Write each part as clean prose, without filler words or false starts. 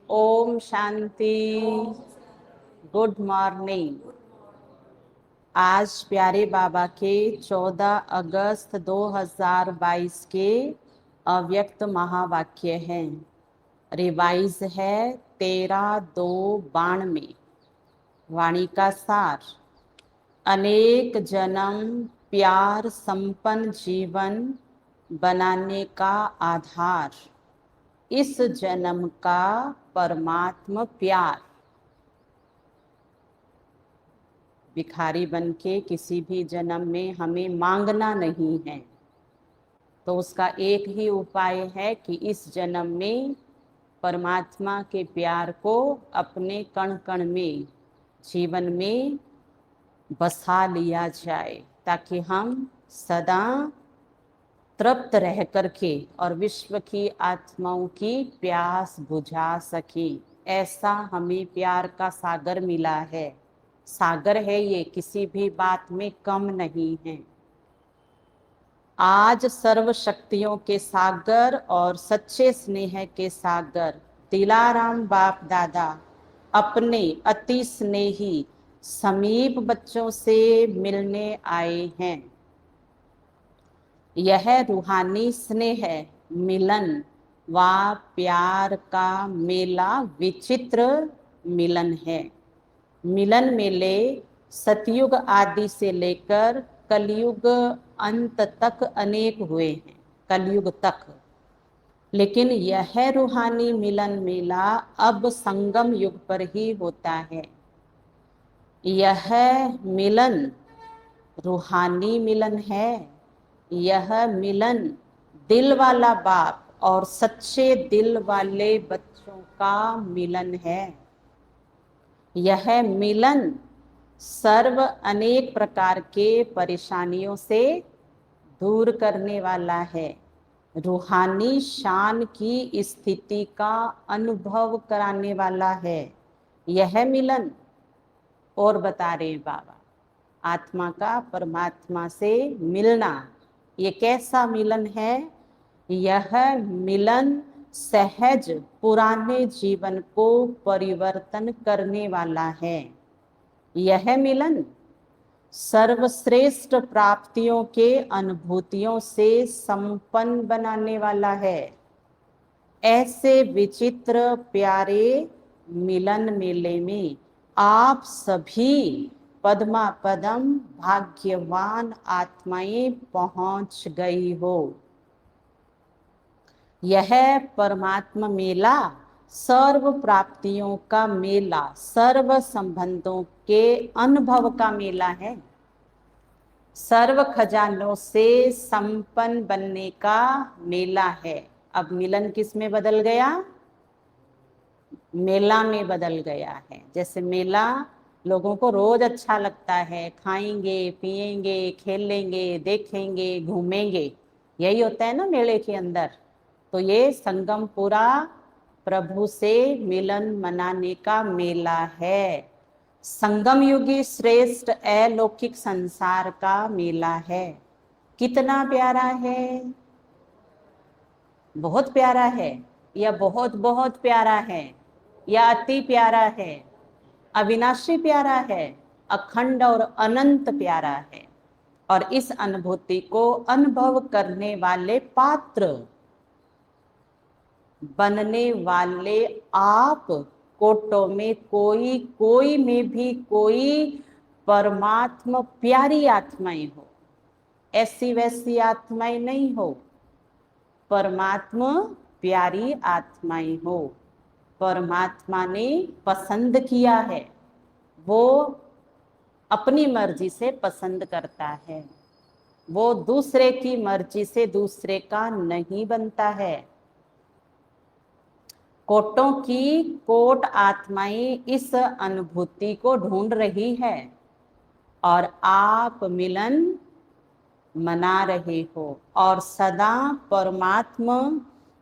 Om Shanti. Good morning. आज प्यारे बाबा के 14 अगस्त 2022 के अव्यक्त महावाक्य हैं। रिवाइज है 13/2/92। वाणी का सार: अनेक जन्म प्यार संपन्न जीवन बनाने का आधार, इस जन्म का परमात्म प्यार। भिखारी बन के किसी भी जन्म में हमें मांगना नहीं है, तो उसका एक ही उपाय है कि इस जन्म में परमात्मा के प्यार को अपने कण कण में, जीवन में बसा लिया जाए, ताकि हम सदा तृप्त रह करके और विश्व की आत्माओं की प्यास बुझा सके। ऐसा हमें प्यार का सागर मिला है। सागर है ये, किसी भी बात में कम नहीं है। आज सर्व शक्तियों के सागर और सच्चे स्नेह के सागर दिलाराम बाप दादा अपने अति स्नेही समीप बच्चों से मिलने आए हैं। यह रूहानी स्नेह मिलन व प्यार का मेला विचित्र मिलन है। मिलन मेले सतयुग आदि से लेकर कलयुग अंत तक अनेक हुए हैं, कलयुग तक। लेकिन यह रूहानी मिलन मेला अब संगम युग पर ही होता है। यह मिलन रूहानी मिलन है। यह मिलन दिल वाला बाप और सच्चे दिल वाले बच्चों का मिलन है। यह मिलन सर्व अनेक प्रकार के परेशानियों से दूर करने वाला है। रूहानी शान की स्थिति का अनुभव कराने वाला है यह मिलन। और बता रहे बाबा, आत्मा का परमात्मा से मिलना ये कैसा मिलन है? यह मिलन सहज पुराने जीवन को परिवर्तन करने वाला है। यह मिलन सर्वश्रेष्ठ प्राप्तियों के अनुभूतियों से संपन्न बनाने वाला है। ऐसे विचित्र प्यारे मिलन मेले में आप सभी पद्मा पदम भाग्यवान आत्माएं पहुंच गई हो। यह परमात्मा मेला सर्व प्राप्तियों का मेला, सर्व संबंधों के अनुभव का मेला है। सर्व खजानों से संपन्न बनने का मेला है। अब मिलन किस में बदल गया? मेला में बदल गया है। जैसे मेला लोगों को रोज अच्छा लगता है, खाएंगे पिएंगे खेलेंगे देखेंगे घूमेंगे, यही होता है ना मेले के अंदर। तो ये संगम पूरा प्रभु से मिलन मनाने का मेला है। संगम युगी श्रेष्ठ अलौकिक संसार का मेला है। कितना प्यारा है, बहुत प्यारा है, या बहुत बहुत प्यारा है, या अति प्यारा है, अविनाशी प्यारा है, अखंड और अनंत प्यारा है। और इस अनुभूति को अनुभव करने वाले पात्र बनने वाले आप कोटों में कोई कोई में भी कोई परमात्मा प्यारी आत्माएं हो, ऐसी वैसी आत्माएं नहीं हो। परमात्मा प्यारी आत्माएं हो। परमात्मा ने पसंद किया है, वो अपनी मर्जी से पसंद करता है। वो दूसरे की मर्जी से दूसरे का नहीं बनता है। कोटों की कोट आत्माएं इस अनुभूति को ढूंढ रही है और आप मिलन मना रहे हो और सदा परमात्मा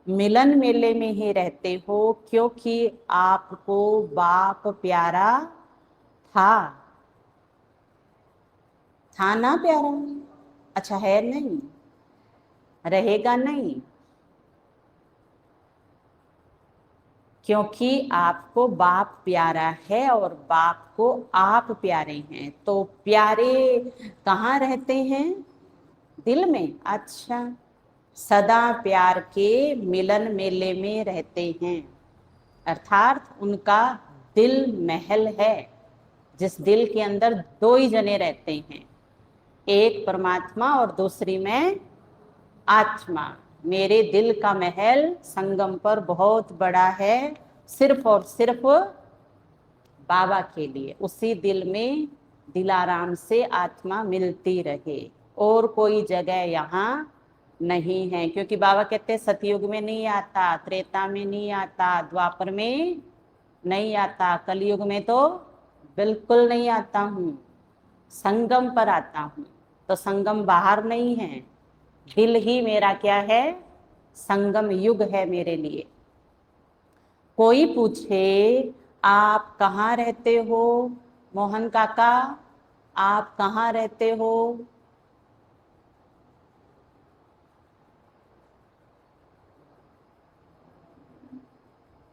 मिलन मेले में ही रहते हो, क्योंकि आपको बाप प्यारा था ना प्यारा। अच्छा है नहीं, रहेगा नहीं। क्योंकि आपको बाप प्यारा है और बाप को आप प्यारे हैं। तो प्यारे कहाँ रहते हैं? दिल में। अच्छा, सदा प्यार के मिलन मेले में रहते हैं, अर्थात उनका दिल महल है, जिस दिल के अंदर दो ही जने रहते हैं, एक परमात्मा और दूसरी में आत्मा। मेरे दिल का महल संगम पर बहुत बड़ा है, सिर्फ और सिर्फ बाबा के लिए। उसी दिल में दिलाराम से आत्मा मिलती रहे, और कोई जगह यहाँ नहीं है। क्योंकि बाबा कहते हैं सतयुग में नहीं आता, त्रेता में नहीं आता, द्वापर में नहीं आता, कलयुग में तो बिल्कुल नहीं आता हूँ, संगम पर आता हूँ। तो संगम बाहर नहीं है, दिल ही मेरा क्या है? संगम युग है मेरे लिए। कोई पूछे आप कहाँ रहते हो मोहन काका, आप कहाँ रहते हो?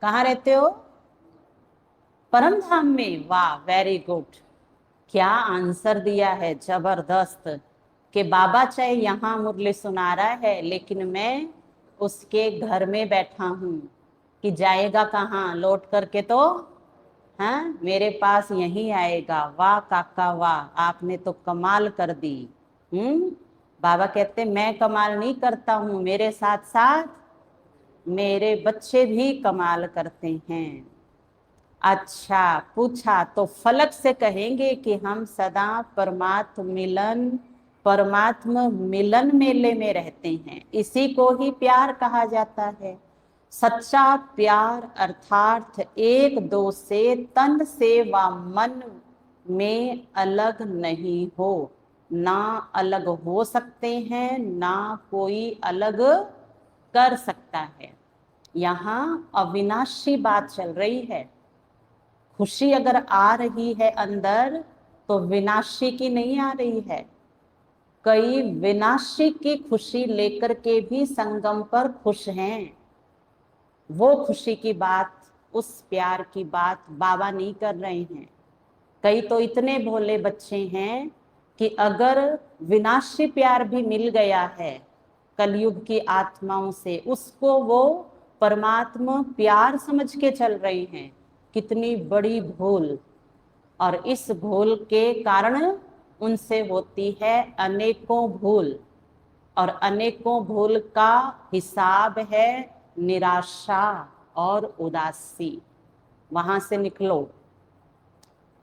कहाँ रहते हो? परम धाम में। वाह, वेरी गुड। क्या आंसर दिया है, जबरदस्त। कि बाबा चाहे यहाँ मुरली सुना रहा है, लेकिन मैं उसके घर में बैठा हूँ। कि जाएगा कहाँ लौट करके? तो हाँ, मेरे पास यहीं आएगा। वाह काका वाह, आपने तो कमाल कर दी। बाबा कहते मैं कमाल नहीं करता हूँ, मेरे साथ साथ मेरे बच्चे भी कमाल करते हैं। अच्छा, पूछा तो फलक से कहेंगे कि हम सदा परमात्म मिलन मेले में रहते हैं। इसी को ही प्यार कहा जाता है। सच्चा प्यार अर्थात एक दो से तन से व मन में अलग नहीं हो, ना अलग हो सकते हैं, ना कोई अलग कर सकता है। यहाँ अविनाशी बात चल रही है। खुशी अगर आ रही है अंदर, तो विनाशी की नहीं आ रही है। कई विनाशी की खुशी लेकर के भी संगम पर खुश हैं। वो खुशी की बात, उस प्यार की बात बाबा नहीं कर रहे हैं। कई तो इतने भोले बच्चे हैं कि अगर विनाशी प्यार भी मिल गया है कलयुग की आत्माओं से, उसको वो परमात्मा प्यार समझ के चल रही हैं। कितनी बड़ी भूल। और इस भूल के कारण उनसे होती है अनेकों भूल, और अनेकों भूल का हिसाब है निराशा और उदासी। वहां से निकलो,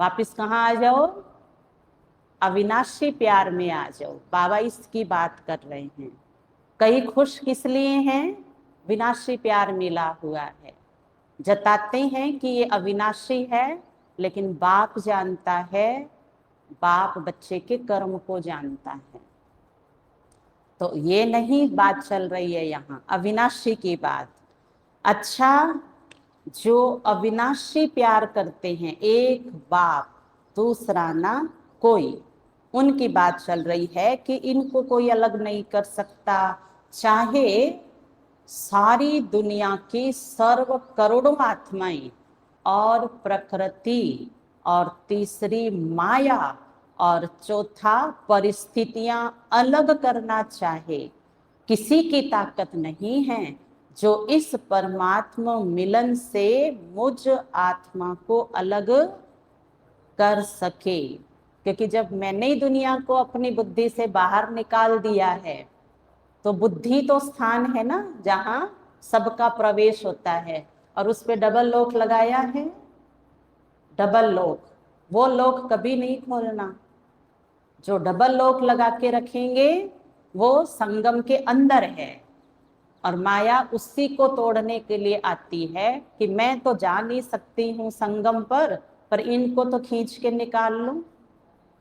वापिस कहाँ आ जाओ? अविनाशी प्यार में आ जाओ। बाबा इसकी बात कर रहे हैं। कई खुश किस लिए हैं? विनाशी प्यार मिला हुआ है। जताते हैं कि ये अविनाशी है, लेकिन बाप जानता है, बाप बच्चे के कर्म को जानता है। तो ये नहीं बात चल रही है यहाँ अविनाशी की बात। अच्छा, जो अविनाशी प्यार करते हैं, एक बाप दूसरा ना कोई, उनकी बात चल रही है कि इनको कोई अलग नहीं कर सकता। चाहे सारी दुनिया की सर्व करोड़ों आत्माएं और प्रकृति और तीसरी माया और चौथा परिस्थितियां अलग करना चाहे, किसी की ताकत नहीं है जो इस परमात्मा मिलन से मुझ आत्मा को अलग कर सके। क्योंकि जब मैंने ही दुनिया को अपनी बुद्धि से बाहर निकाल दिया है, तो बुद्धि तो स्थान है ना जहां सबका प्रवेश होता है, और उस पे डबल लॉक लगाया है। डबल लॉक, वो लॉक कभी नहीं खोलना। जो डबल लॉक लगा के रखेंगे वो संगम के अंदर है, और माया उसी को तोड़ने के लिए आती है कि मैं तो जा नहीं सकती हूँ संगम पर इनको तो खींच के निकाल लूं,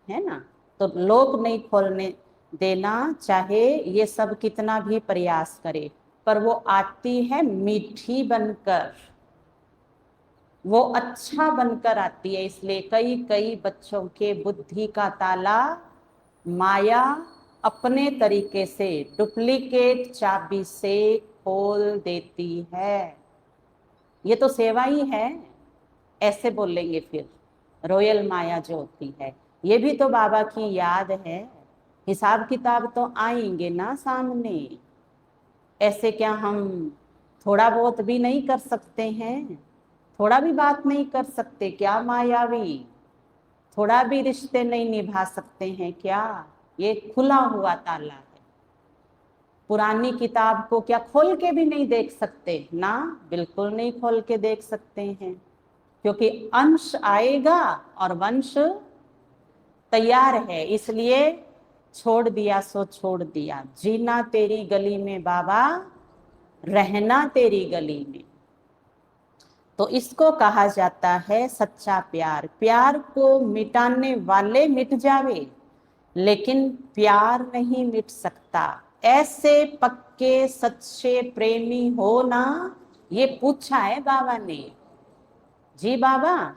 है ना। तो लोक नहीं खोलने देना, चाहे ये सब कितना भी प्रयास करे। पर वो आती है मीठी बनकर, वो अच्छा बनकर आती है। इसलिए कई कई बच्चों के बुद्धि का ताला माया अपने तरीके से डुप्लीकेट चाबी से खोल देती है। ये तो सेवा ही है, ऐसे बोलेंगे फिर। रॉयल माया जो होती है, ये भी तो बाबा की याद है। हिसाब किताब तो आएंगे ना सामने। ऐसे क्या हम थोड़ा बहुत भी नहीं कर सकते हैं? थोड़ा भी बात नहीं कर सकते क्या मायावी? थोड़ा भी रिश्ते नहीं निभा सकते हैं क्या? ये खुला हुआ ताला है। पुरानी किताब को क्या खोल के भी नहीं देख सकते ना? बिल्कुल नहीं खोल के देख सकते हैं, क्योंकि अंश आएगा और वंश तैयार है। इसलिए छोड़ दिया सो छोड़ दिया, जीना तेरी गली में बाबा, रहना तेरी गली में। तो इसको कहा जाता है सच्चा प्यार। प्यार को मिटाने वाले मिट जावे, लेकिन प्यार नहीं मिट सकता। ऐसे पक्के सच्चे प्रेमी हो ना, ये पूछा है बाबा ने। जी बाबा,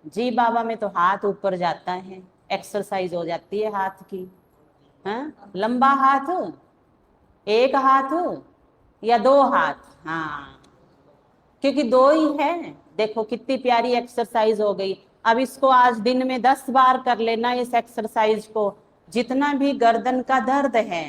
जी बाबा में तो हाथ ऊपर जाता है, एक्सरसाइज हो जाती है हाथ की। हाँ, लंबा हाथ, एक हाथ या दो हाथ? हाँ, क्योंकि दो ही है। देखो कितनी प्यारी एक्सरसाइज हो गई। अब इसको आज दिन में 10 बार कर लेना इस एक्सरसाइज को। जितना भी गर्दन का दर्द है,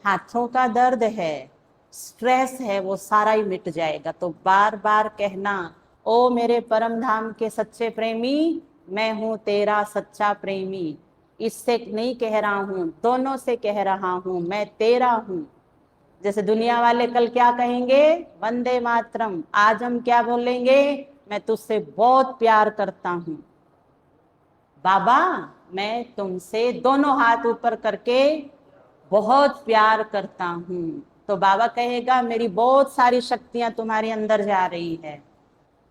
हाथों का दर्द है, स्ट्रेस है, वो सारा ही मिट जाएगा। तो बार बार कहना, ओ मेरे परम धाम के सच्चे प्रेमी, मैं हूं तेरा सच्चा प्रेमी। इससे नहीं कह रहा हूं, दोनों से कह रहा हूं, मैं तेरा हूं। जैसे दुनिया वाले कल क्या कहेंगे, वंदे मातरम, आज हम क्या बोलेंगे, मैं तुझसे बहुत प्यार करता हूं बाबा, मैं तुमसे दोनों हाथ ऊपर करके बहुत प्यार करता हूं। तो बाबा कहेगा मेरी बहुत सारी शक्तियां तुम्हारे अंदर जा रही है,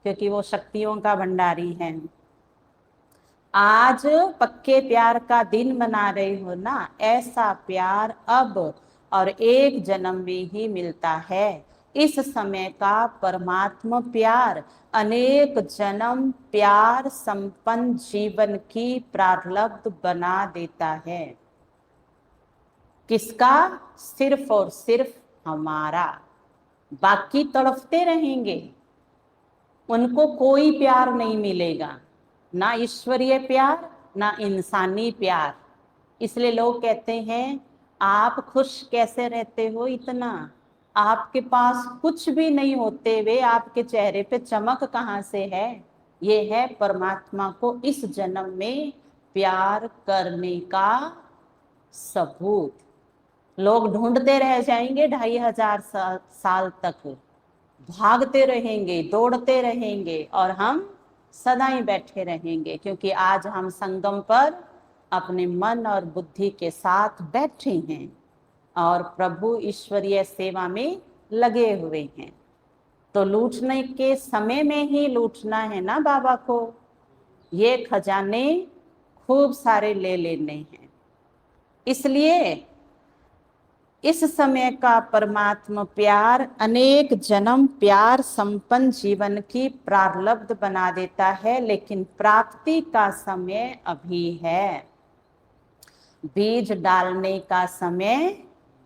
क्योंकि वो शक्तियों का भंडारी है। आज पक्के प्यार का दिन मना रहे हो ना, ऐसा प्यार अब और एक जन्म में ही मिलता है। इस समय का परमात्मा प्यार अनेक जन्म प्यार संपन्न जीवन की प्रारब्ध बना देता है। किसका? सिर्फ और सिर्फ हमारा। बाकी तड़पते रहेंगे, उनको कोई प्यार नहीं मिलेगा, ना ईश्वरीय प्यार ना इंसानी प्यार। इसलिए लोग कहते हैं आप खुश कैसे रहते हो इतना, आपके पास कुछ भी नहीं होते हुए आपके चेहरे पे चमक कहाँ से है? ये है परमात्मा को इस जन्म में प्यार करने का सबूत। लोग ढूंढते रह जाएंगे 2500 साल तक, भागते रहेंगे, दौड़ते रहेंगे, और हम सदा ही बैठे रहेंगे, क्योंकि आज हम संगम पर अपने मन और बुद्धि के साथ बैठे हैं और प्रभु ईश्वरीय सेवा में लगे हुए हैं। तो लूटने के समय में ही लूटना है ना बाबा को। ये खजाने खूब सारे ले लेने हैं। इसलिए इस समय का परमात्मा प्यार अनेक जन्म प्यार संपन्न जीवन की प्रारब्ध बना देता है, लेकिन प्राप्ति का समय अभी है। बीज डालने का समय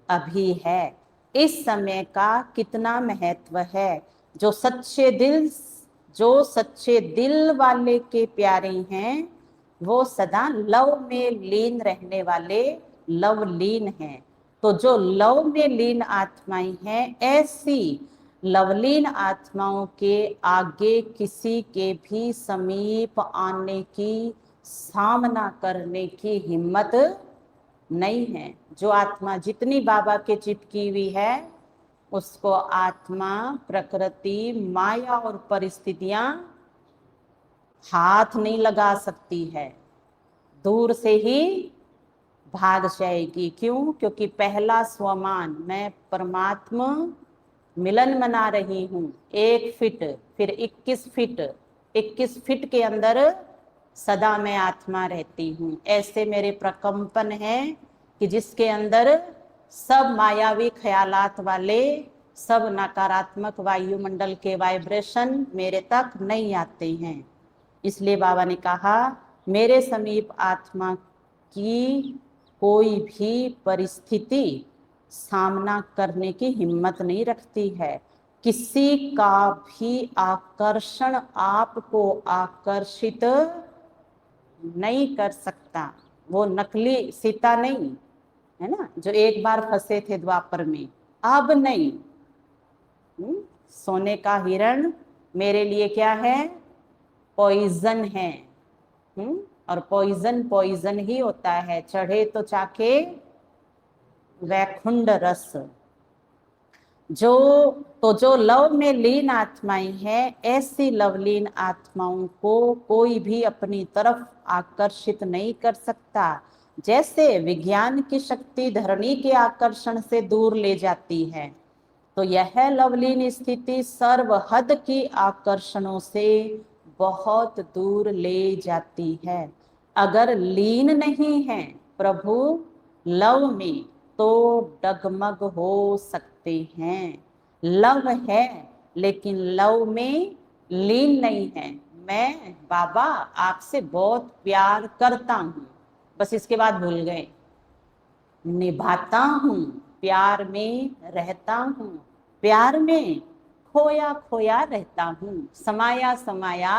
अभी है। इस समय का कितना महत्व है। जो सच्चे दिल वाले के प्यारे हैं, वो सदा लव में लीन रहने वाले लवलीन हैं। तो जो लव में लीन आत्माएं हैं, ऐसी लवलीन आत्माओं के आगे किसी के भी समीप आने की, सामना करने की हिम्मत नहीं है। जो आत्मा जितनी बाबा के चिपकी हुई है, उसको आत्मा, प्रकृति, माया और परिस्थितियां हाथ नहीं लगा सकती है, दूर से ही भाग जाएगी। क्यों? क्योंकि पहला स्वमान, मैं परमात्मा मिलन मना रही हूं। 1 फीट, फिर 21 फीट, 21 फीट के अंदर सदा मैं आत्मा रहती हूं। ऐसे मेरे प्रकंपन हैं कि जिसके अंदर सब मायावी ख्यालात वाले, सब नकारात्मक वायुमंडल के वाइब्रेशन मेरे तक नहीं आते हैं। इसलिए बाबा ने कहा मेरे समीप आत्मा की कोई भी परिस्थिति सामना करने की हिम्मत नहीं रखती है। किसी का भी आकर्षण आपको आकर्षित नहीं कर सकता। वो नकली सीता नहीं है ना, जो एक बार फंसे थे द्वापर में, अब नहीं। सोने का हिरण मेरे लिए क्या है? पॉइजन है। और पॉइजन पॉइजन ही होता है, चढ़े तो चाखे वैकुंठ रस। जो लव में लीन आत्माएं हैं, ऐसी लवलीन आत्माओं को कोई भी अपनी तरफ आकर्षित नहीं कर सकता। जैसे विज्ञान की शक्ति धरणी के आकर्षण से दूर ले जाती है, तो यह लवलीन स्थिति सर्वहद की आकर्षणों से बहुत दूर ले जाती है। अगर लीन नहीं है प्रभु लव में, तो डगमग हो सकते हैं। लव है लेकिन लव में लीन नहीं है। मैं बाबा आपसे बहुत प्यार करता हूं, बस इसके बाद भूल गए। निभाता हूं, प्यार में रहता हूं, प्यार में खोया खोया रहता हूं, समाया समाया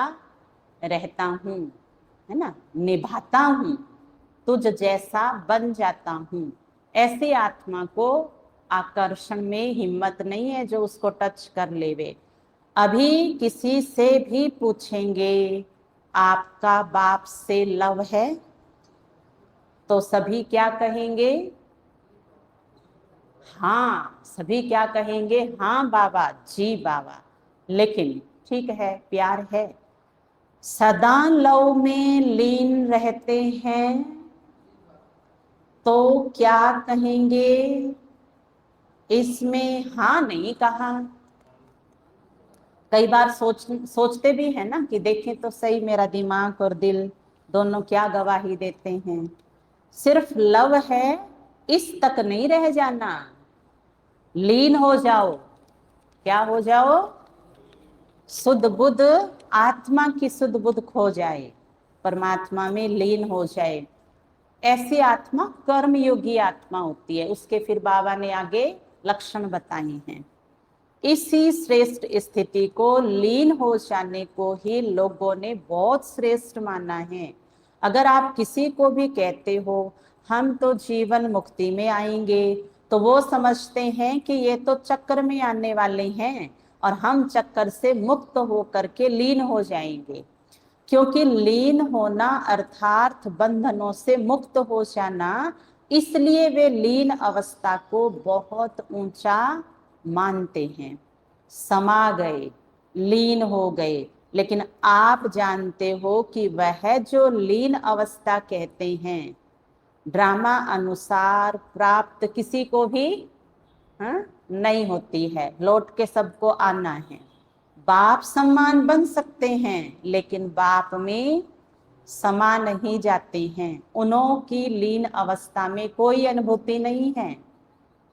रहता हूं, है ना। निभाता हूं, तुझ जैसा बन जाता हूं। ऐसी आत्मा को आकर्षण में हिम्मत नहीं है जो उसको टच कर लेवे। अभी किसी से भी पूछेंगे आपका बाप से लव है, तो सभी क्या कहेंगे? हाँ। सभी क्या कहेंगे? हाँ बाबा जी बाबा। लेकिन ठीक है, प्यार है। सदा लव में लीन रहते हैं तो क्या कहेंगे? इसमें हाँ नहीं कहा। कई बार सोचते भी है ना कि देखें तो सही, मेरा दिमाग और दिल दोनों क्या गवाही देते हैं। सिर्फ लव है इस तक नहीं रह जाना, लीन हो जाओ। क्या हो जाओ? शुद्ध बुद्ध, आत्मा की शुद्ध बुद्ध खो जाए, परमात्मा में लीन हो जाए। ऐसी आत्मा कर्म योगी आत्मा होती है। उसके फिर बाबा ने आगे लक्षण बताए हैं। इसी श्रेष्ठ स्थिति को, लीन हो जाने को ही लोगों ने बहुत श्रेष्ठ माना है। अगर आप किसी को भी कहते हो हम तो जीवन मुक्ति में आएंगे, तो वो समझते हैं कि ये तो चक्र में आने वाले हैं और हम चक्कर से मुक्त होकर के लीन हो जाएंगे। क्योंकि लीन होना अर्थात बंधनों से मुक्त हो जाना, इसलिए वे लीन अवस्था को बहुत ऊंचा मानते हैं। समा गए, लीन हो गए। लेकिन आप जानते हो कि वह जो लीन अवस्था कहते हैं, ड्रामा अनुसार प्राप्त किसी को भी नहीं होती है। लौट के सबको आना है। बाप सम्मान बन सकते हैं, लेकिन बाप में समा नहीं जाते हैं। उन्हों की लीन अवस्था में कोई अनुभूति नहीं है,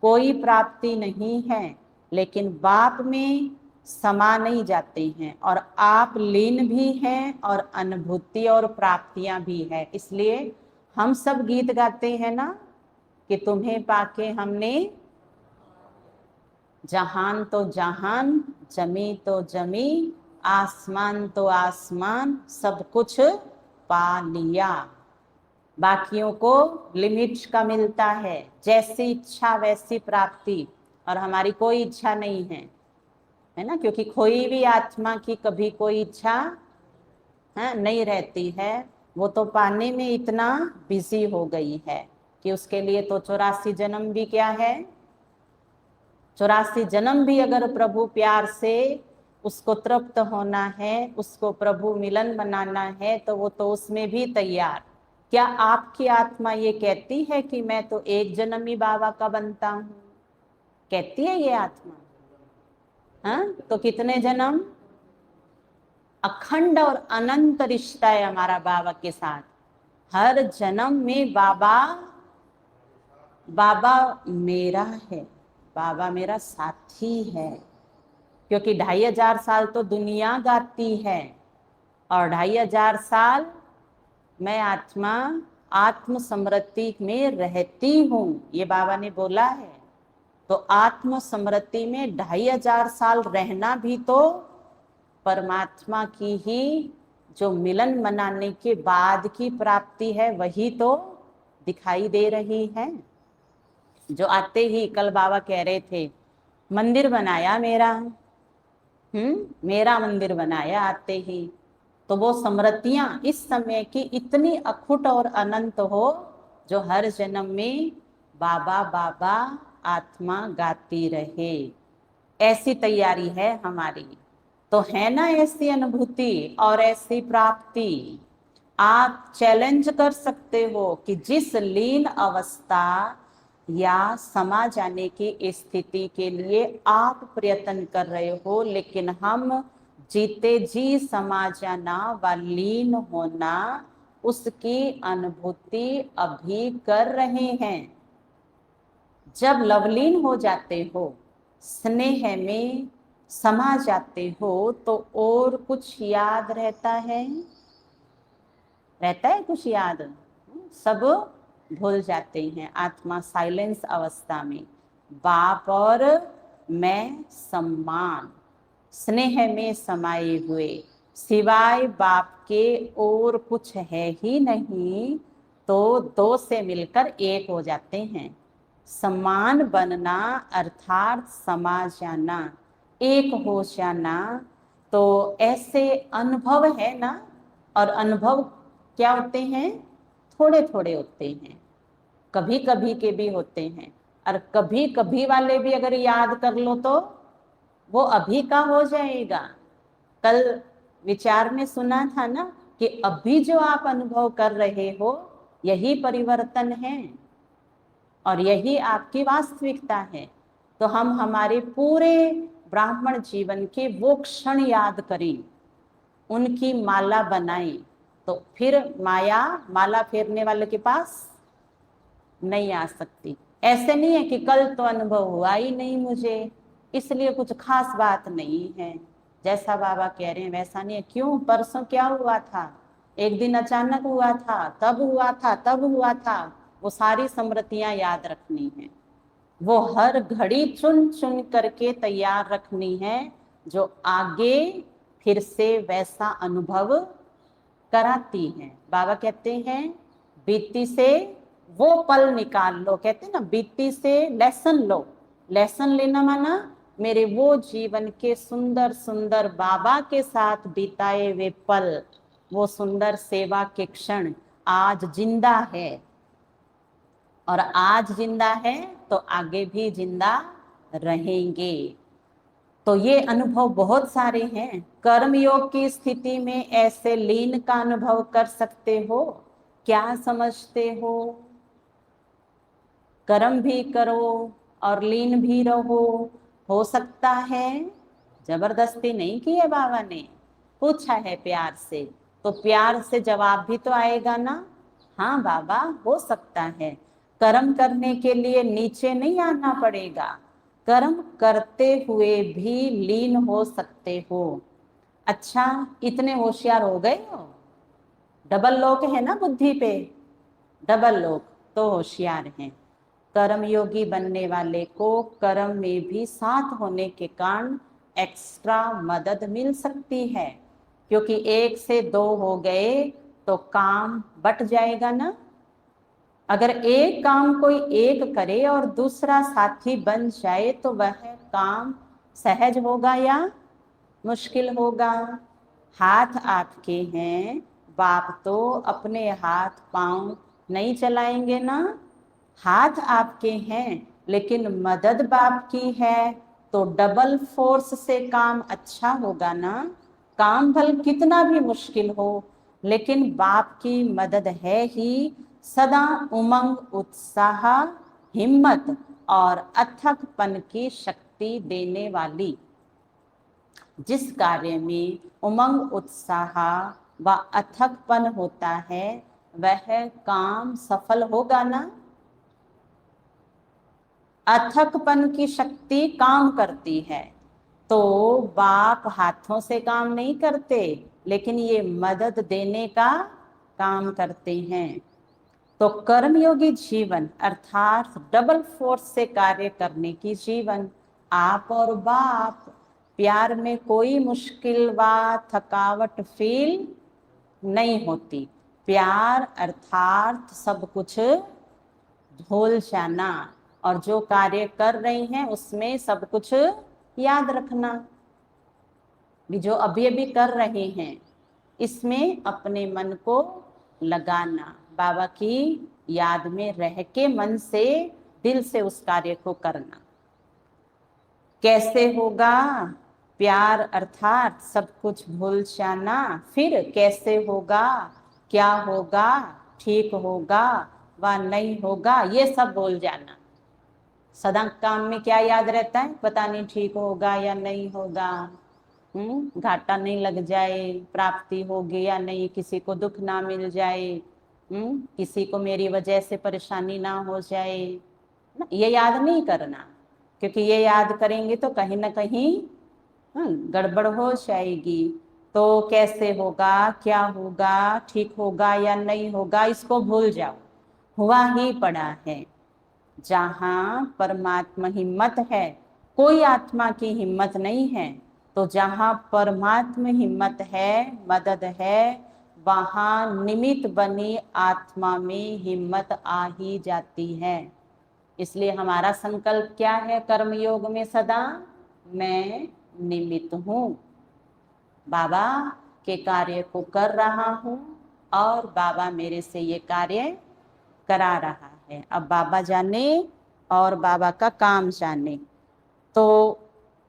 कोई प्राप्ति नहीं है, लेकिन बाप में समा नहीं जाते हैं। और आप लीन भी हैं और अनुभूति और प्राप्तियां भी है। इसलिए हम सब गीत गाते हैं ना कि तुम्हें पाके हमने जहान तो जहान, जमी तो जमी, आसमान तो आसमान, सब कुछ पा लिया। बाकियों को लिमिट का मिलता है, जैसी इच्छा वैसी प्राप्ति, और हमारी कोई इच्छा नहीं है ना। क्योंकि खोई भी आत्मा की कभी कोई इच्छा नहीं रहती है। वो तो पाने में इतना बिजी हो गई है कि उसके लिए तो 84 जन्म भी क्या है, 84 जन्म भी अगर प्रभु प्यार से उसको तृप्त होना है, उसको प्रभु मिलन बनाना है, तो वो तो उसमें भी तैयार। क्या आपकी आत्मा ये कहती है कि मैं तो एक जन्म ही बाबा का बनता हूं? कहती है ये आत्मा? तो कितने जन्म? अखंड और अनंत रिश्ता है हमारा बाबा के साथ। हर जन्म में बाबा बाबा मेरा है, बाबा मेरा साथी है। क्योंकि 2500 साल तो दुनिया गाती है, और 2500 साल मैं आत्मा आत्म समृद्धि में रहती हूँ, ये बाबा ने बोला है। तो आत्म स्मृति में 2500 साल रहना भी तो परमात्मा की ही जो मिलन मनाने के बाद की प्राप्ति है वही तो दिखाई दे रही है। जो आते ही कल बाबा कह रहे थे मंदिर बनाया मेरा, मेरा मंदिर बनाया आते ही, तो वो स्मृतियां इस समय की इतनी अखुट और अनंत हो जो हर जन्म में बाबा बाबा आत्मा गाती रहे, ऐसी तैयारी है हमारी। तो है ना ऐसी अनुभूति और ऐसी प्राप्ति। आप चैलेंज कर सकते हो कि जिस लीन अवस्था या समा जाने की स्थिति के लिए आप प्रयत्न कर रहे हो, लेकिन हम जीते जी समा जाना व लीन होना उसकी अनुभूति अभी कर रहे हैं। जब लवलीन हो जाते हो, स्नेह में समा जाते हो, तो और कुछ याद रहता है? रहता है कुछ याद? सब भूल जाते हैं। आत्मा साइलेंस अवस्था में बाप और मैं सम्मान स्नेह में समाये हुए, सिवाय बाप के और कुछ है ही नहीं, तो दो से मिलकर एक हो जाते हैं। समान बनना अर्थात समा जाना, एक हो जाना, तो ऐसे अनुभव है ना। और अनुभव क्या होते हैं? थोड़े थोड़े होते हैं, कभी कभी के भी होते हैं, और कभी कभी वाले भी अगर याद कर लो तो वो अभी का हो जाएगा। कल विचार में सुना था ना कि अभी जो आप अनुभव कर रहे हो यही परिवर्तन है और यही आपकी वास्तविकता है। तो हम हमारे पूरे ब्राह्मण जीवन के वो क्षण याद करें, उनकी माला बनाएं, तो फिर माया माला फेरने वाले के पास नहीं आ सकती। ऐसे नहीं है कि कल तो अनुभव हुआ ही नहीं मुझे, इसलिए कुछ खास बात नहीं है। जैसा बाबा कह रहे हैं वैसा नहीं है। क्यों? परसों क्या हुआ था? एक दिन अचानक हुआ था, तब हुआ था, तब हुआ था। वो सारी स्मृतियां याद रखनी है, वो हर घड़ी चुन चुन करके तैयार रखनी है, जो आगे फिर से वैसा अनुभव कराती हैं। बाबा कहते हैं बीती से वो पल निकाल लो, कहते हैं ना बीती से लेसन लो। लेसन लेना माना मेरे वो जीवन के सुंदर सुंदर बाबा के साथ बिताए वे पल, वो सुंदर सेवा के क्षण आज जिंदा है, और आज जिंदा है तो आगे भी जिंदा रहेंगे। तो ये अनुभव बहुत सारे हैं। कर्म योग की स्थिति में ऐसे लीन का अनुभव कर सकते हो। क्या समझते हो? कर्म भी करो और लीन भी रहो, हो सकता है? जबरदस्ती नहीं की है बाबा ने, पूछा है प्यार से, तो प्यार से जवाब भी तो आएगा ना। हाँ बाबा हो सकता है। कर्म करने के लिए नीचे नहीं आना पड़ेगा, कर्म करते हुए भी लीन हो सकते हो। अच्छा इतने होशियार हो गए हो? डबल लॉक है ना बुद्धि पे, डबल लॉक तो होशियार हैं। कर्म योगी बनने वाले को कर्म में भी साथ होने के कारण एक्स्ट्रा मदद मिल सकती है, क्योंकि एक से दो हो गए तो काम बट जाएगा ना। अगर एक काम कोई एक करे और दूसरा साथी बन जाए तो वह काम सहज होगा या मुश्किल होगा? हाथ आपके हैं, बाप तो अपने हाथ पांव नहीं चलाएंगे ना। हाथ आपके हैं लेकिन मदद बाप की है, तो डबल फोर्स से काम अच्छा होगा ना। काम भल कितना भी मुश्किल हो, लेकिन बाप की मदद है ही। सदा उमंग उत्साह हिम्मत और अथकपन की शक्ति देने वाली। जिस कार्य में उमंग उत्साह व अथकपन होता है वह काम सफल होगा ना। अथकपन की शक्ति काम करती है, तो बाप हाथों से काम नहीं करते, लेकिन ये मदद देने का काम करते हैं। तो कर्मयोगी जीवन अर्थात डबल फोर्स से कार्य करने की जीवन। आप और बाप, प्यार में कोई मुश्किल व थकावट फील नहीं होती। प्यार अर्थात सब कुछ भूल जाना, और जो कार्य कर रही हैं उसमें सब कुछ याद रखना। भी जो अभी अभी कर रहे हैं इसमें अपने मन को लगाना, बाबा की याद में रह के मन से, दिल से उस कार्य को करना। कैसे होगा? प्यार अर्थात सब कुछ भूल जाना। फिर कैसे होगा, क्या होगा, ठीक होगा व नहीं होगा, ये सब भूल जाना। सदा काम में क्या याद रहता है? पता नहीं ठीक होगा या नहीं होगा, घाटा नहीं लग जाए, प्राप्ति होगी या नहीं, किसी को दुख ना मिल जाए, किसी को मेरी वजह से परेशानी ना हो जाए, ये याद नहीं करना। क्योंकि ये याद करेंगे तो कहीं ना कहीं गड़बड़ हो जाएगी। तो कैसे होगा, क्या होगा, ठीक होगा या नहीं होगा, इसको भूल जाओ। हुआ ही पड़ा है। जहाँ परमात्मा हिम्मत है, कोई आत्मा की हिम्मत नहीं है। तो जहाँ परमात्मा हिम्मत है, मदद है, वहाँ निमित्त बनी आत्मा में हिम्मत आ ही जाती है। इसलिए हमारा संकल्प क्या है कर्मयोग में? सदा मैं निमित्त हूँ, बाबा के कार्य को कर रहा हूँ और बाबा मेरे से ये कार्य करा रहा है। अब बाबा जाने और बाबा का काम जाने। तो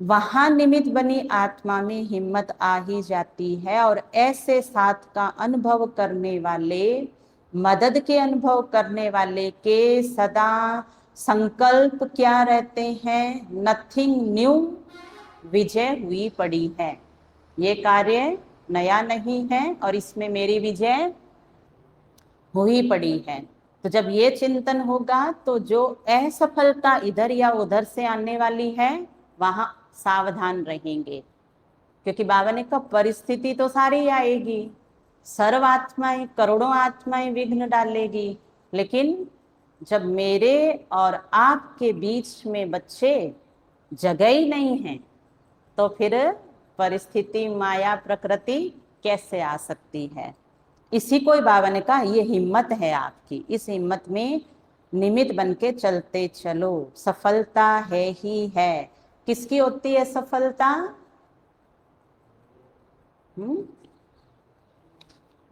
वहां निमित्त बनी आत्मा में हिम्मत आ ही जाती है। और ऐसे साथ का अनुभव करने वाले, मदद के अनुभव करने वाले के सदा संकल्प क्या रहते हैं? नथिंग न्यू, विजय हुई पड़ी है। ये कार्य नया नहीं है और इसमें मेरी विजय हुई पड़ी है। तो जब ये चिंतन होगा तो जो असफलता इधर या उधर से आने वाली है वहां सावधान रहेंगे। क्योंकि बाबा ने कहा परिस्थिति तो सारी आएगी, सर्व आत्माएं, करोड़ों आत्माएं विघ्न डालेगी, लेकिन जब मेरे और आपके बीच में बच्चे जगह ही नहीं है तो फिर परिस्थिति, माया, प्रकृति कैसे आ सकती है? इसी को बाबा ने कहा ये हिम्मत है आपकी, इस हिम्मत में निमित्त बन के चलते चलो, सफलता है ही है। किसकी होती है सफलता?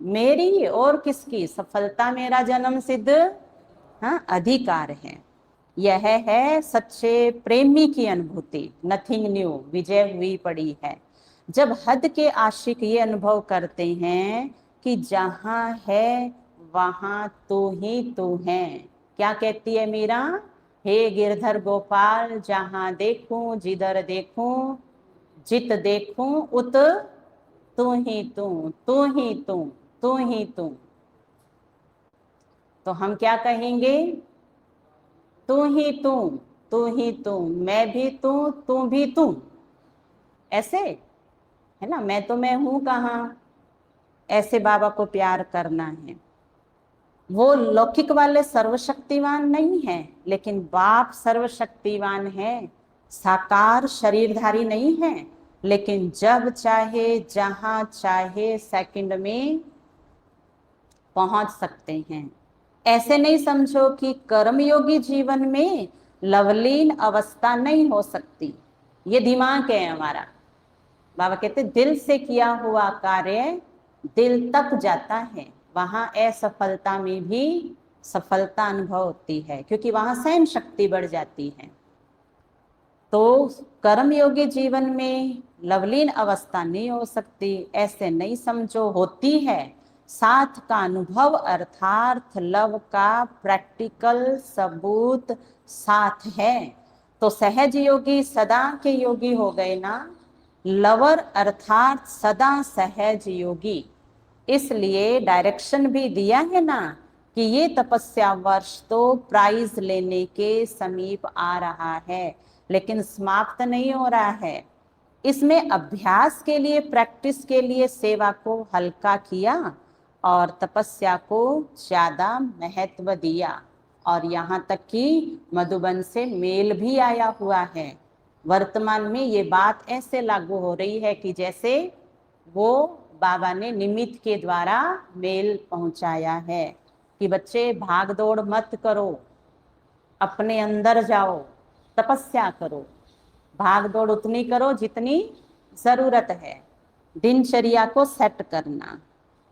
मेरी और किसकी? सफलता मेरा जन्म सिद्ध अधिकार है। यह है सच्चे प्रेमी की अनुभूति। नथिंग न्यू, विजय हुई पड़ी है। जब हद के आशिक ये अनुभव करते हैं कि जहां है वहां तू ही तू है। क्या कहती है मीरा? हे गिरधर गोपाल, जहां देखूं जिधर देखूं, जित देखूं उत तू ही तू, तू ही तू, तू ही तू। तो हम क्या कहेंगे? तू ही तू, तू ही तू, मैं भी तू भी तू। ऐसे है ना, मैं तो मैं हूं कहाँ। ऐसे बाबा को प्यार करना है। वो लौकिक वाले सर्वशक्तिवान नहीं है, लेकिन बाप सर्वशक्तिवान है। साकार शरीरधारी नहीं है, लेकिन जब चाहे जहां चाहे सेकंड में पहुंच सकते हैं। ऐसे नहीं समझो कि कर्मयोगी जीवन में लवलीन अवस्था नहीं हो सकती। ये दिमाग है हमारा। बाबा कहते दिल से किया हुआ कार्य दिल तक जाता है, वहां असफलता में भी सफलता अनुभव होती है, क्योंकि वहां सहन शक्ति बढ़ जाती है। तो कर्मयोगी जीवन में लवलीन अवस्था नहीं हो सकती, ऐसे नहीं समझो, होती है। साथ का अनुभव अर्थात लव का प्रैक्टिकल सबूत साथ है। तो सहज योगी सदा के योगी हो गए ना, लवर अर्थात सदा सहज योगी। इसलिए डायरेक्शन भी दिया है ना कि ये तपस्या वर्ष तो प्राइज लेने के समीप आ रहा है, लेकिन समाप्त नहीं हो रहा है। इसमें अभ्यास के लिए, प्रैक्टिस के लिए सेवा को हल्का किया और तपस्या को ज्यादा महत्व दिया, और यहाँ तक कि मधुबन से मेल भी आया हुआ है। वर्तमान में ये बात ऐसे लागू हो रही है कि जैसे वो बाबा ने निमित्त के द्वारा मेल पहुंचाया है कि बच्चे भाग दौड़ मत करो, अपने अंदर जाओ, तपस्या करो, भाग दौड़ उतनी करो जितनी जरूरत है, दिनचर्या को सेट करना।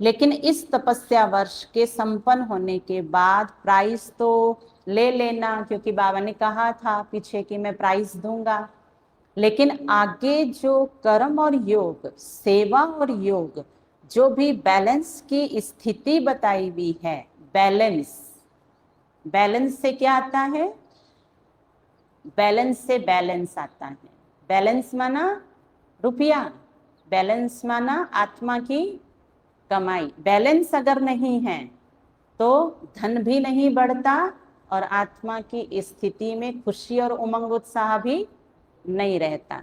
लेकिन इस तपस्या वर्ष के संपन्न होने के बाद प्राइज तो ले लेना, क्योंकि बाबा ने कहा था पीछे कि मैं प्राइज दूंगा। लेकिन आगे जो कर्म और योग, सेवा और योग, जो भी बैलेंस की स्थिति बताई हुई है, बैलेंस, बैलेंस से क्या आता है? बैलेंस से बैलेंस आता है। बैलेंस माना रुपया, बैलेंस माना आत्मा की कमाई। बैलेंस अगर नहीं है तो धन भी नहीं बढ़ता और आत्मा की स्थिति में खुशी और उमंग उत्साह भी नहीं रहता।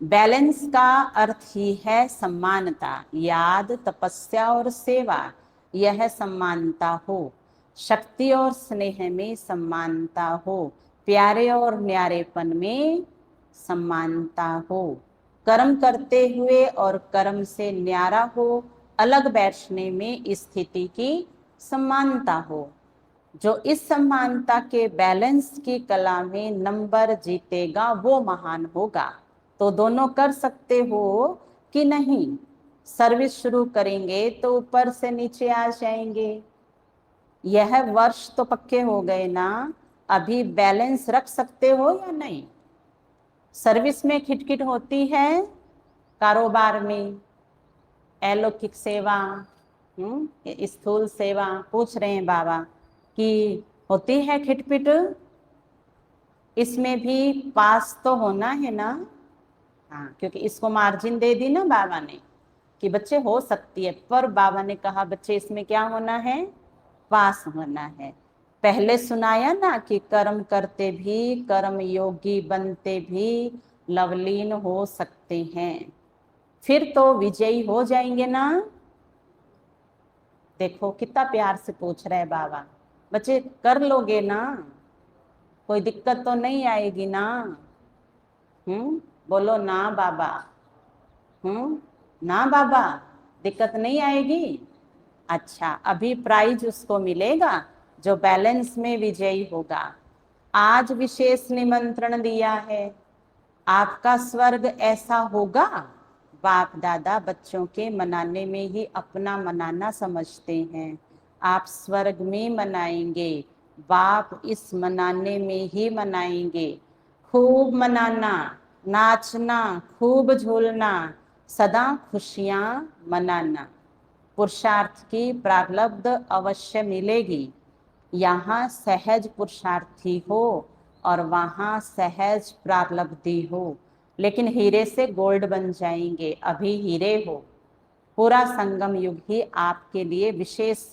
बैलेंस का अर्थ ही है समानता। याद, तपस्या और सेवा, यह समानता हो। शक्ति और स्नेह में समानता हो, प्यारे और न्यारेपन में समानता हो, कर्म करते हुए और कर्म से न्यारा हो, अलग बैठने में स्थिति की समानता हो। जो इस समानता के बैलेंस की कला में नंबर जीतेगा वो महान होगा। तो दोनों कर सकते हो कि नहीं? सर्विस शुरू करेंगे तो ऊपर से नीचे आ जाएंगे। यह वर्ष तो पक्के हो गए ना, अभी बैलेंस रख सकते हो या नहीं? सर्विस में खिटखिट होती है, कारोबार में, अलौकिक सेवा, स्थूल सेवा, पूछ रहे हैं बाबा कि होती है खिटपिट? इसमें भी पास तो होना है ना? हाँ, क्योंकि इसको मार्जिन दे दी ना बाबा ने कि बच्चे हो सकती है, पर बाबा ने कहा बच्चे इसमें क्या होना है? पास होना है। पहले सुनाया ना कि कर्म करते भी, कर्म योगी बनते भी लवलीन हो सकते हैं, फिर तो विजयी हो जाएंगे ना। देखो कितना प्यार से पूछ रहे बाबा, बच्चे कर लोगे ना? कोई दिक्कत तो नहीं आएगी ना? बोलो ना बाबा। ना बाबा, दिक्कत नहीं आएगी। अच्छा, अभी प्राइज उसको मिलेगा जो बैलेंस में विजयी होगा। आज विशेष निमंत्रण दिया है, आपका स्वर्ग ऐसा होगा। बाप दादा बच्चों के मनाने में ही अपना मनाना समझते हैं, आप स्वर्ग में मनाएंगे, बाप इस मनाने में ही मनाएंगे। खूब मनाना, नाचना, खूब झूलना, सदा खुशियां मनाना। पुरुषार्थ की प्रारब्ध अवश्य मिलेगी। यहाँ सहज पुरुषार्थी हो और वहाँ सहज प्रारब्धि हो, लेकिन हीरे से गोल्ड बन जाएंगे, अभी हीरे हो। पूरा संगम युग ही आपके लिए विशेष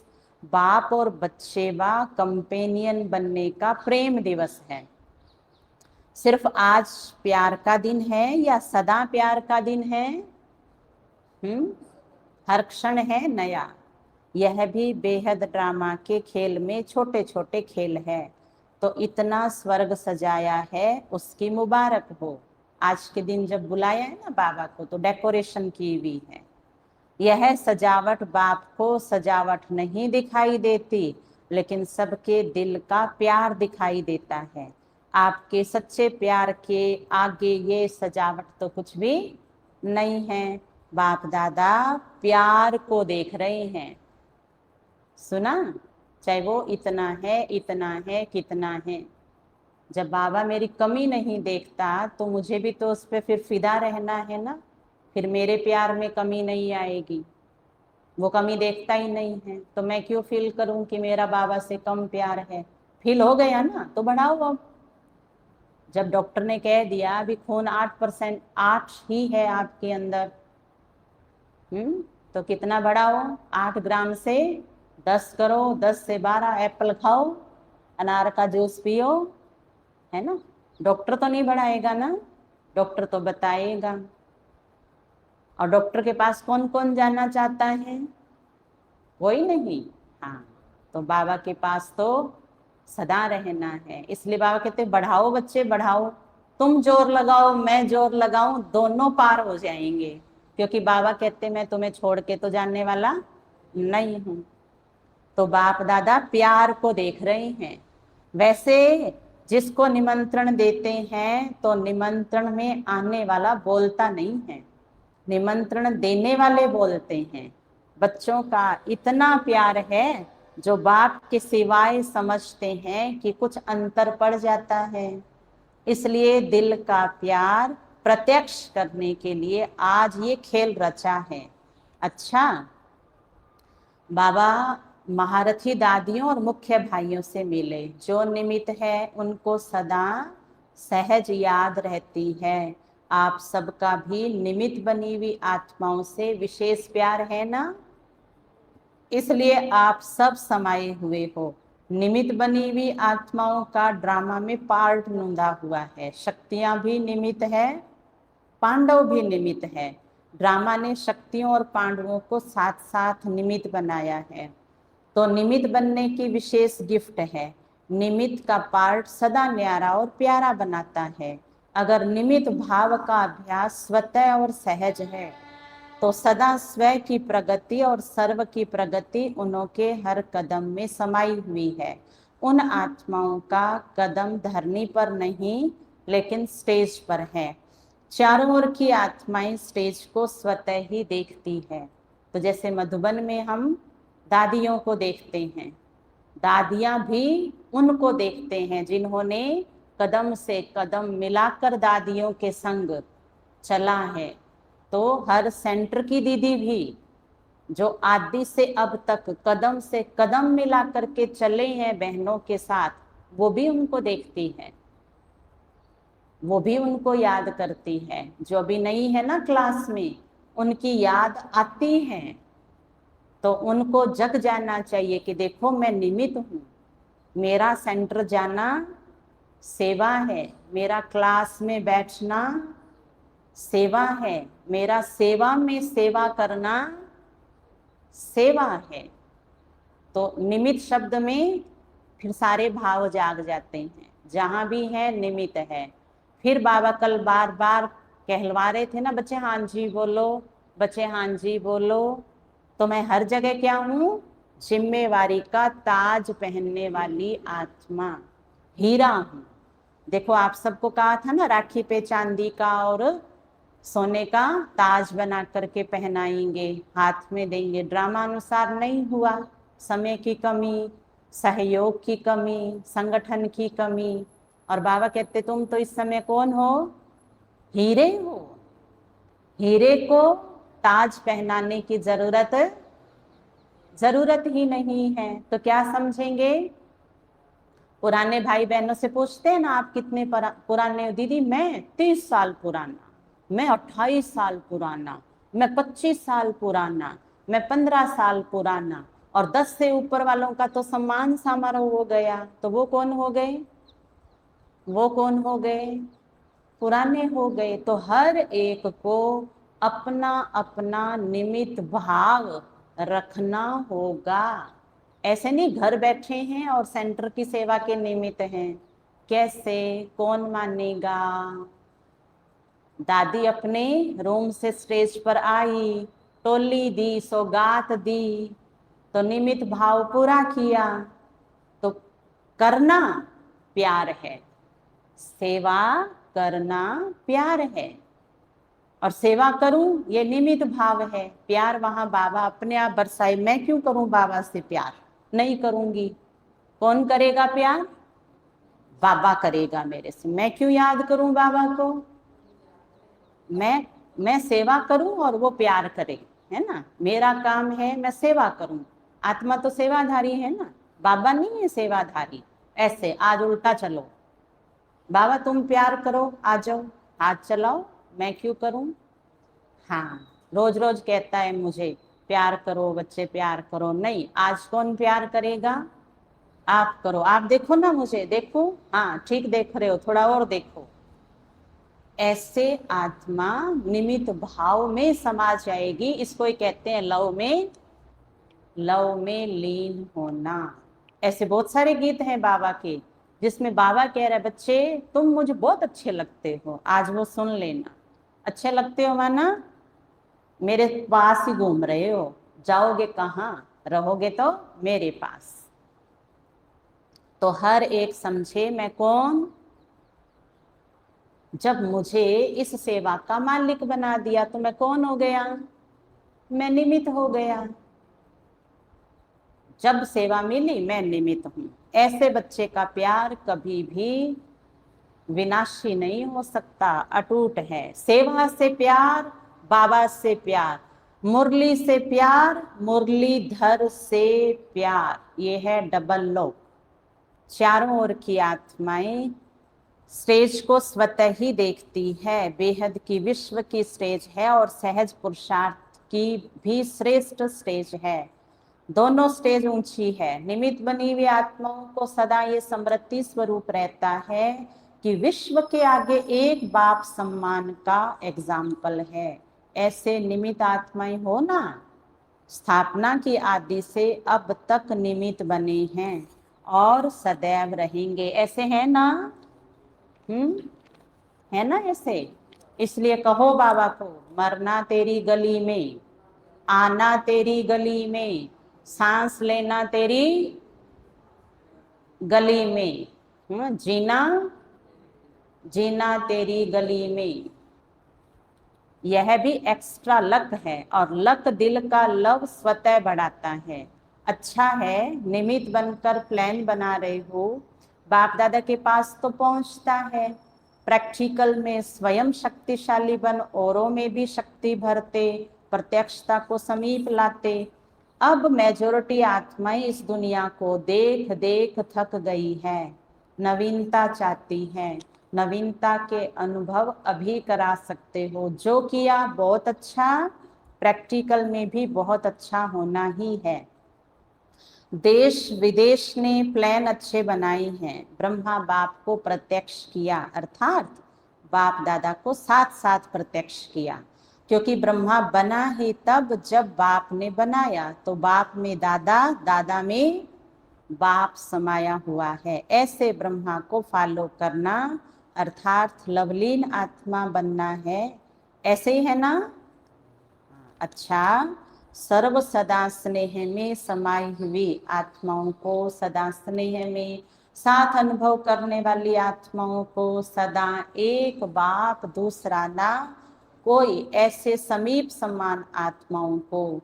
बाप और बच्चे व कंपेनियन बनने का प्रेम दिवस है। सिर्फ आज प्यार का दिन है या सदा प्यार का दिन है? हर क्षण है नया। यह भी बेहद ड्रामा के खेल में छोटे छोटे खेल है। तो इतना स्वर्ग सजाया है, उसकी मुबारक हो। आज के दिन जब बुलाया है ना बाबा को, तो डेकोरेशन की हुई है। यह सजावट बाप को सजावट नहीं दिखाई देती, लेकिन सबके दिल का प्यार दिखाई देता है। आपके सच्चे प्यार के आगे ये सजावट तो कुछ भी नहीं है। बाप दादा प्यार को देख रहे हैं। सुना? चाहे वो इतना है, इतना है, कितना है। जब बाबा मेरी कमी नहीं देखता तो मुझे भी तो उस पर फिर फिदा रहना है ना। फिर मेरे प्यार में कमी नहीं आएगी। वो कमी देखता ही नहीं है तो मैं क्यों फील करूं कि मेरा बाबा से कम प्यार है? फील हो गया ना, तो बढ़ाओ अब। जब डॉक्टर ने कह दिया अभी खून 8%, 8 ही है आपके अंदर, तो कितना बढ़ाओ? 8 ग्राम से 10 करो, 10 से 12। एप्पल खाओ, अनार का जूस पियो, है ना? डॉक्टर तो नहीं बढ़ाएगा ना, डॉक्टर तो बताएगा। और डॉक्टर के पास कौन कौन जाना चाहता है? कोई नहीं। हाँ, तो बाबा के पास तो सदा रहना है। इसलिए बाबा कहते बढ़ाओ बच्चे बढ़ाओ, तुम जोर लगाओ मैं जोर लगाऊं, दोनों पार हो जाएंगे। क्योंकि बाबा कहते मैं तुम्हें छोड़ के तो जानने वाला नहीं हूं। तो बाप दादा प्यार को देख रहे हैं। वैसे जिसको निमंत्रण देते हैं तो निमंत्रण में आने वाला बोलता नहीं है, निमंत्रण देने वाले बोलते हैं। बच्चों का इतना प्यार है जो बाप के सिवाय समझते हैं कि कुछ अंतर पड़ जाता है। इसलिए दिल का प्यार प्रत्यक्ष करने के लिए आज ये खेल रचा है। अच्छा, बाबा महारथी दादियों और मुख्य भाइयों से मिले। जो निमित्त है उनको सदा सहज याद रहती है। आप सबका भी निमित्त बनी हुई आत्माओं से विशेष प्यार है ना, इसलिए आप सब समाये हुए हो। निमित्त बनी हुई आत्माओं का ड्रामा में पार्ट नूंदा हुआ है। शक्तियां भी निमित्त है, पांडव भी निमित्त है। ड्रामा ने शक्तियों और पांडवों को साथ साथ निमित्त बनाया है। तो निमित्त बनने की विशेष गिफ्ट है। निमित्त का पार्ट सदा न्यारा और प्यारा बनाता है। अगर निमित्त भाव का अभ्यास स्वतः और सहज है तो सदा स्व की प्रगति और सर्व की प्रगति उनके हर कदम में समाई हुई है। उन आत्माओं का कदम धरनी पर नहीं लेकिन स्टेज पर है। चारों ओर की आत्माएं स्टेज को स्वतः ही देखती है। तो जैसे मधुबन में हम दादियों को देखते हैं, दादियां भी उनको देखते हैं जिन्होंने कदम से कदम मिलाकर दादियों के संग चला है। तो हर सेंटर की दीदी भी जो आदि से अब तक कदम से कदम मिला करके चले हैं बहनों के साथ, वो भी उनको देखती है, वो भी उनको याद करती है। जो अभी नहीं है ना क्लास में, उनकी याद आती है। तो उनको जग जाना चाहिए कि देखो मैं निमित्त हूँ, मेरा सेंटर जाना सेवा है, मेरा क्लास में बैठना सेवा है, मेरा सेवा में सेवा करना सेवा है। तो निमित्त शब्द में फिर सारे भाव जाग जाते हैं। जहां भी है निमित्त है। फिर बाबा कल बार बार कहलवा रहे थे ना, बच्चे हाँ जी बोलो, बच्चे हाँ जी बोलो। तो मैं हर जगह क्या हूँ, जिम्मेवारी का ताज पहनने वाली आत्मा, हीरा हूँ। देखो आप सबको कहा था ना, राखी पे चांदी का और सोने का ताज बना करके पहनाएंगे, हाथ में देंगे। ड्रामा अनुसार नहीं हुआ, समय की कमी, सहयोग की कमी, संगठन की कमी। और बाबा कहते तुम तो इस समय कौन हो, हीरे हो। हीरे को ताज पहनाने की जरूरत ही नहीं है। तो क्या समझेंगे, पुराने भाई बहनों से पूछते हैं ना आप कितने पुराने, दीदी मैं 30 साल पुराना, मैं 28 साल पुराना, मैं 25 साल पुराना, मैं 15 साल पुराना। और 10 से ऊपर वालों का तो सम्मान समारोह हो गया। तो वो कौन हो गए, वो कौन हो गए, पुराने हो गए। तो हर एक को अपना अपना निमित्त भाव रखना होगा। ऐसे नहीं घर बैठे हैं और सेंटर की सेवा के निमित्त हैं, कैसे, कौन मानेगा। दादी अपने रूम से स्टेज पर आई, टोली दी, सौगात दी, तो निमित्त भाव पूरा किया। तो करना प्यार है, सेवा करना प्यार है। और सेवा करूं ये निमित्त भाव है। प्यार वहां बाबा अपने आप बरसाए। मैं क्यों करूं बाबा से प्यार, नहीं करूंगी। कौन करेगा प्यार, बाबा करेगा मेरे से। मैं क्यों याद करूं बाबा को, मैं सेवा करूं और वो प्यार करे, है ना। मेरा काम है मैं सेवा करूं। आत्मा तो सेवाधारी है ना, बाबा नहीं है सेवाधारी। ऐसे आज उल्टा चलो, बाबा तुम प्यार करो, आ जाओ, हाथ चलाओ, मैं क्यों करूं। हाँ, रोज रोज कहता है मुझे प्यार करो बच्चे प्यार करो, नहीं आज कौन प्यार करेगा, आप करो। आप देखो ना मुझे, देखो, हाँ ठीक देख रहे हो, थोड़ा और देखो। ऐसे आत्मा निमित्त भाव में समा जाएगी। इसको ही कहते हैं लव में लव में लीन होना। ऐसे बहुत सारे गीत हैं बाबा के जिसमें बाबा कह रहे बच्चे तुम मुझे बहुत अच्छे लगते हो, आज वो सुन लेना। अच्छे लगते हो माना मेरे पास ही घूम रहे हो, जाओगे कहाँ, रहोगे तो मेरे पास। तो हर एक समझे मैं कौन, जब मुझे इस सेवा का मालिक बना दिया तो मैं कौन हो गया, मैं निमित्त हो गया। जब सेवा मिली मैं निमित्त हूं। ऐसे बच्चे का प्यार कभी भी विनाशी नहीं हो सकता, अटूट है। सेवा से प्यार, बाबा से प्यार, मुरली से प्यार, मुरलीधर से प्यार, ये है डबल लोक। चारों ओर की आत्माएं स्टेज को स्वतः ही देखती है, बेहद की विश्व की स्टेज है और सहज पुरुषार्थ की भी श्रेष्ठ स्टेज है। दोनों स्टेज ऊंची है। निमित्त बनी हुई आत्माओं को सदा ये समृद्धि स्वरूप रहता है कि विश्व के आगे एक बाप सम्मान का एग्जाम्पल है। ऐसे निमित्त आत्माएं हो ना, स्थापना की आदि से अब तक निमित्त बने हैं और सदैव रहेंगे। ऐसे हैं ना, है ना ऐसे। इसलिए कहो बाबा को, मरना तेरी गली में, आना तेरी गली में, सांस लेना तेरी गली में, जीना जीना तेरी गली में। यह भी एक्स्ट्रा लक है और लक दिल का लव स्वतः बढ़ाता है। अच्छा है निमित्त बनकर प्लान बना रहे हो, बाप दादा के पास तो पहुंचता है। प्रैक्टिकल में स्वयं शक्तिशाली बन औरों में भी शक्ति भरते, प्रत्यक्षता को समीप लाते। अब मेजॉरिटी आत्माएं इस दुनिया को देख देख थक गई है, नवीनता चाहती है। नवीनता के अनुभव अभी करा सकते हो, जो किया बहुत अच्छा, प्रैक्टिकल में भी बहुत अच्छा होना ही है। देश विदेश ने प्लान अच्छे बनाए हैं। ब्रह्मा बाप को प्रत्यक्ष किया, अर्थात बाप दादा को साथ साथ प्रत्यक्ष किया, क्योंकि ब्रह्मा बना ही तब जब बाप ने बनाया। तो बाप में दादा, दादा में बाप समाया हुआ है। ऐसे ब्रह्मा को फॉलो करना अर्थात लवलीन आत्मा बनना है। ऐसे ही है ना। अच्छा, सर्व सदा स्नेह में समाई हुई आत्माओं को, सदा स्नेह में साथ अनुभव करने वाली आत्माओं को, सदा एक बाप दूसरा ना कोई, ऐसे समीप समान आत्माओं को,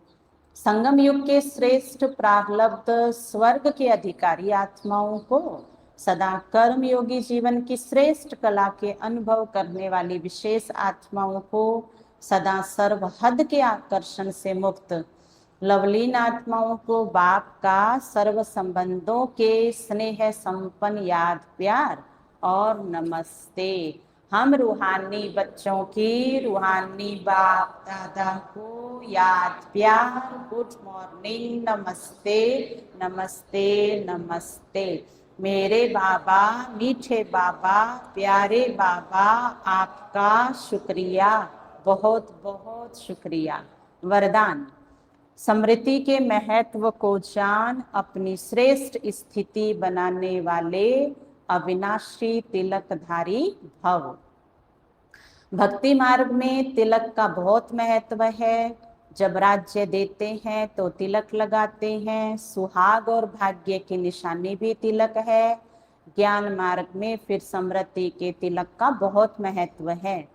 संगम युग के श्रेष्ठ प्रारब्ध स्वर्ग के अधिकारी आत्माओं को, सदा कर्म योगी जीवन की श्रेष्ठ कला के अनुभव करने वाली विशेष आत्माओं को, सदा सर्व हद के आकर्षण से मुक्त लवलीन आत्माओं को बाप का सर्व संबंधों के स्नेह संपन्न याद प्यार और नमस्ते। हम रूहानी बच्चों की रूहानी बाप दादा को याद प्यार, गुड मॉर्निंग, नमस्ते नमस्ते नमस्ते। मेरे बाबा, मीठे बाबा, प्यारे बाबा, आपका शुक्रिया, बहुत बहुत शुक्रिया। वरदान, स्मृति के महत्व को जान अपनी श्रेष्ठ स्थिति बनाने वाले अविनाशी तिलकधारी भव। भक्ति मार्ग में तिलक का बहुत महत्व है। जब राज्य देते हैं तो तिलक लगाते हैं। सुहाग और भाग्य की निशानी भी तिलक है। ज्ञान मार्ग में फिर समृद्धि के तिलक का बहुत महत्व है।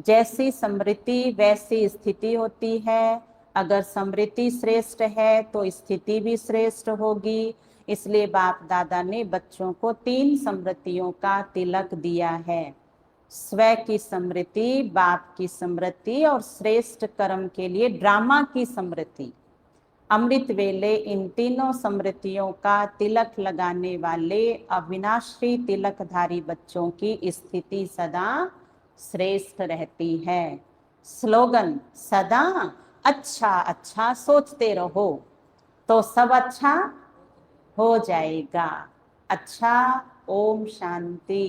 जैसी समृद्धि वैसी स्थिति होती है। अगर समृद्धि श्रेष्ठ है तो स्थिति भी श्रेष्ठ होगी। इसलिए बाप दादा ने बच्चों को 3 समृद्धियों का तिलक दिया है। स्व की समृद्धि, बाप की समृद्धि और श्रेष्ठ कर्म के लिए ड्रामा की समृद्धि। अमृत वेले इन तीनों समृद्धियों का तिलक लगाने वाले अविनाशी तिलकधारी बच्चों की स्थिति सदा श्रेष्ठ रहती है। स्लोगन, सदा अच्छा अच्छा सोचते रहो तो सब अच्छा हो जाएगा। अच्छा, ओम शांति।